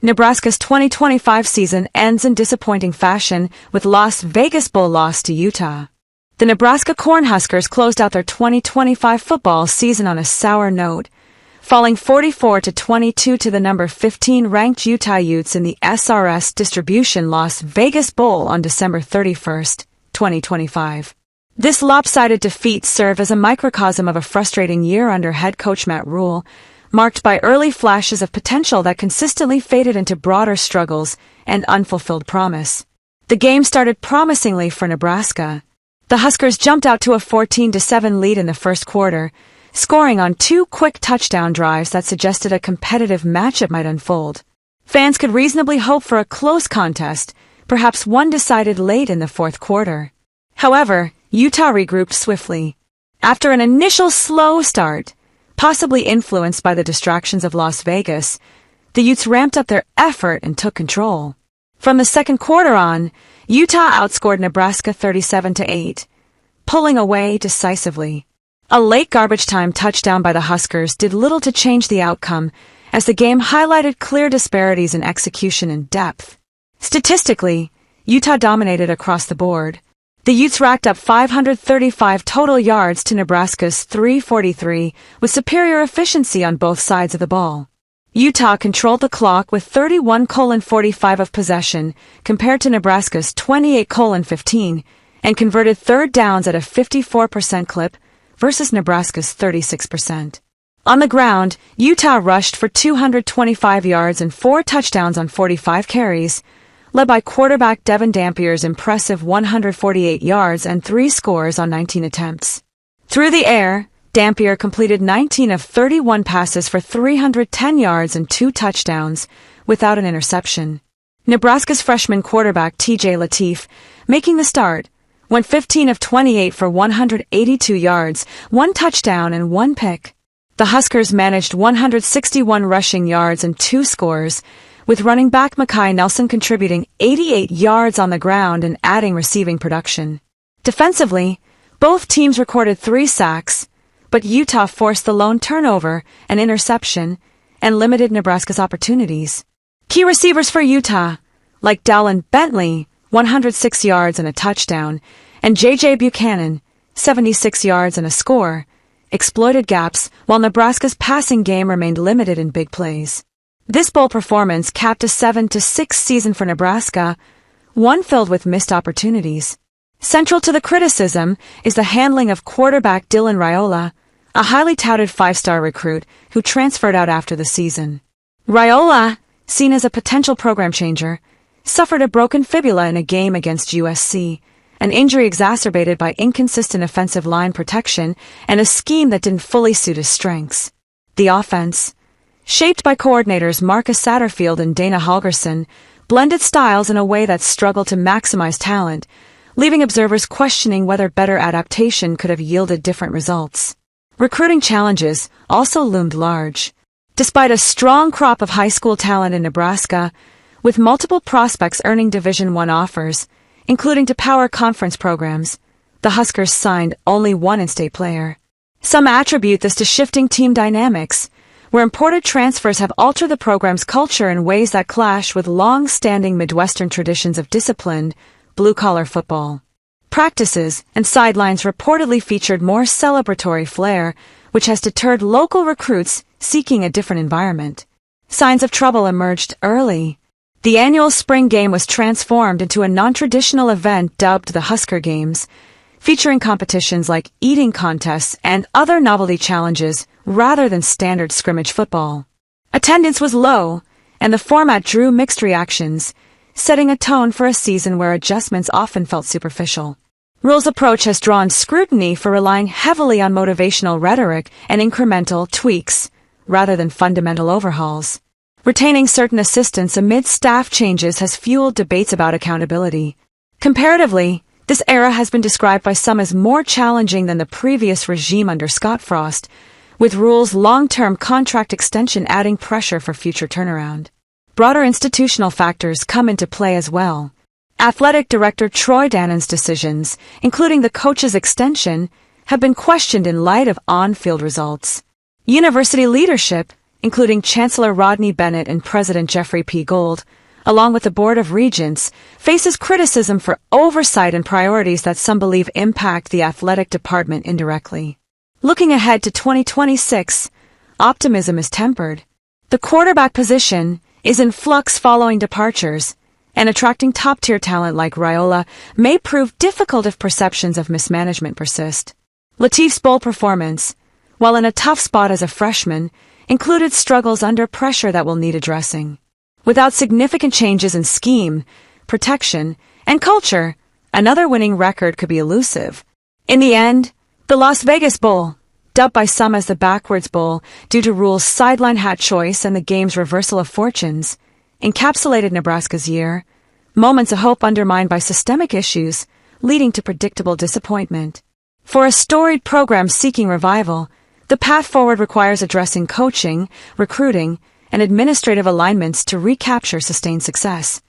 Nebraska's 2025 season ends in disappointing fashion with Las Vegas Bowl loss to Utah. The Nebraska Cornhuskers closed out their 2025 football season on a sour note, falling 44-22 to the number 15 ranked Utah Utes in the SRS Distribution Las Vegas Bowl on December 31, 2025. This lopsided defeat served as a microcosm of a frustrating year under head coach Matt Rhule, marked by early flashes of potential that consistently faded into broader struggles and unfulfilled promise. The game started promisingly for Nebraska. The Huskers jumped out to a 14-7 lead in the first quarter, scoring on two quick touchdown drives that suggested a competitive matchup might unfold. Fans could reasonably hope for a close contest, perhaps one decided late in the fourth quarter. However, Utah regrouped swiftly. After an initial slow start, possibly influenced by the distractions of Las Vegas, the Utes ramped up their effort and took control. From the second quarter on, Utah outscored Nebraska 37-8, pulling away decisively. A late garbage time touchdown by the Huskers did little to change the outcome, as the game highlighted clear disparities in execution and depth. Statistically, Utah dominated across the board. The Utes racked up 535 total yards to Nebraska's 343, with superior efficiency on both sides of the ball. Utah controlled the clock with 31:45 of possession compared to Nebraska's 28:15, and converted third downs at a 54% clip versus Nebraska's 36%. On the ground, Utah rushed for 225 yards and 4 touchdowns on 45 carries, led by quarterback Devin Dampier's impressive 148 yards and 3 scores on 19 attempts. Through the air, Dampier completed 19 of 31 passes for 310 yards and 2 touchdowns, without an interception. Nebraska's freshman quarterback T.J. Lateef, making the start, went 15 of 28 for 182 yards, 1 touchdown and 1 pick. The Huskers managed 161 rushing yards and 2 scores, with running back Mekhi Nelson contributing 88 yards on the ground and adding receiving production. Defensively, both teams recorded 3 sacks, but Utah forced the lone turnover, an interception, and limited Nebraska's opportunities. Key receivers for Utah, like Dallin Bentley, 106 yards and a touchdown, and J.J. Buchanan, 76 yards and a score, exploited gaps while Nebraska's passing game remained limited in big plays. This bowl performance capped a 7-6 season for Nebraska, one filled with missed opportunities. Central to the criticism is the handling of quarterback Dylan Raiola, a highly touted 5-star recruit who transferred out after the season. Raiola, seen as a potential program changer, suffered a broken fibula in a game against USC, an injury exacerbated by inconsistent offensive line protection and a scheme that didn't fully suit his strengths. The offense, shaped by coordinators Marcus Satterfield and Dana Holgerson, blended styles in a way that struggled to maximize talent, leaving observers questioning whether better adaptation could have yielded different results. Recruiting challenges also loomed large. Despite a strong crop of high school talent in Nebraska, with multiple prospects earning Division I offers, including to power conference programs, the Huskers signed only one in-state player. Some attribute this to shifting team dynamics, where imported transfers have altered the program's culture in ways that clash with long-standing Midwestern traditions of disciplined, blue-collar football. Practices and sidelines reportedly featured more celebratory flair, which has deterred local recruits seeking a different environment. Signs of trouble emerged early. The annual spring game was transformed into a non-traditional event dubbed the Husker Games, featuring competitions like eating contests and other novelty challenges rather than standard scrimmage football. Attendance was low, and the format drew mixed reactions, setting a tone for a season where adjustments often felt superficial. Rhule's approach has drawn scrutiny for relying heavily on motivational rhetoric and incremental tweaks, rather than fundamental overhauls. Retaining certain assistants amid staff changes has fueled debates about accountability. Comparatively, this era has been described by some as more challenging than the previous regime under Scott Frost, with Rhule's long-term contract extension adding pressure for future turnaround. Broader institutional factors come into play as well. Athletic Director Troy Dannon's decisions, including the coach's extension, have been questioned in light of on-field results. University leadership, including Chancellor Rodney Bennett and President Jeffrey P. Gould, along with the Board of Regents, faces criticism for oversight and priorities that some believe impact the athletic department indirectly. Looking ahead to 2026, optimism is tempered. The quarterback position is in flux following departures, and attracting top-tier talent like Raiola may prove difficult if perceptions of mismanagement persist. Latif's bowl performance, while in a tough spot as a freshman, included struggles under pressure that will need addressing. Without significant changes in scheme, protection, and culture, another winning record could be elusive. In the end, the Las Vegas Bowl, dubbed by some as the Backwards Bowl due to Rhule's sideline hat choice and the game's reversal of fortunes, encapsulated Nebraska's year, moments of hope undermined by systemic issues, leading to predictable disappointment. For a storied program seeking revival, the path forward requires addressing coaching, recruiting, and administrative alignments to recapture sustained success.